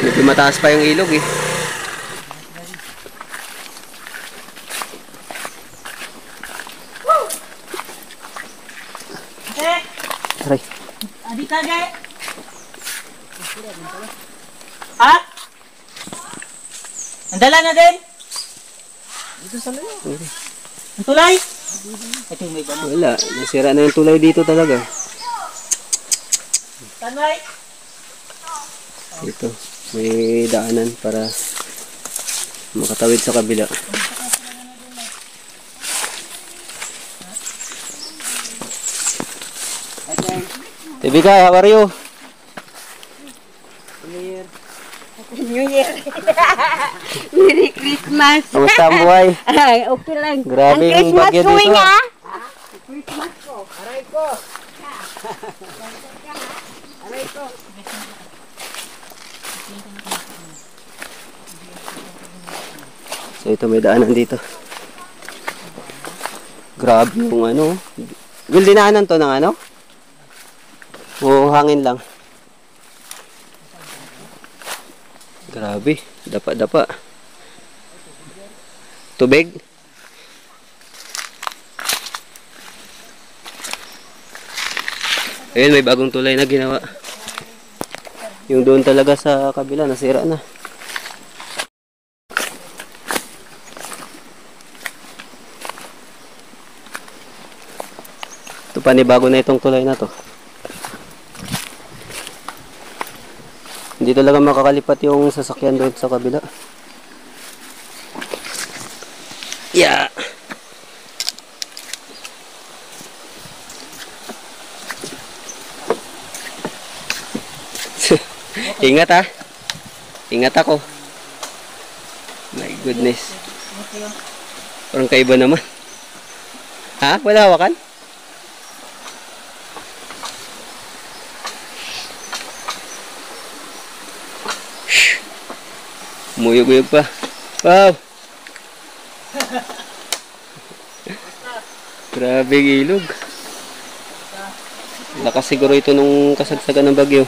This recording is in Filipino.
Medyo mataas pa yung ilog eh. Aray. Adita ge. Ha? Andala na din? Dito sa layo. Ang tulay? Ito yung may banong. Wala. Nasira na yung tulay dito talaga. Tanay? Ito. May daanan para makatawid sa kabila. Tibika, how are you? New Year. Merry Christmas. Kamusta ang buhay? Ay, okay lang. Grabe ang yung Christmas bagyo going dito. ha? Christmas ko. Aray ko. Aray ko. So ito may daanan dito. Grabe yung ano. Will dinaanan to ng ano? O hangin lang. Grabe. Dapa-dapa. Tubig. Ayun, may bagong tulay na ginawa. Yung doon talaga sa kabila, nasira na. Ito panibago na itong tulay na to. Hindi talaga makakalipat yung sasakyan doon sa kabila. Yeah. Ingat ha. Ingat ako. My goodness. Parang kaiba naman. Ha? Wala hawakan? Umuyog-uyog pa. Wow! Grabe ilog. Lakas siguro ito nung kasagsagan ng bagyo.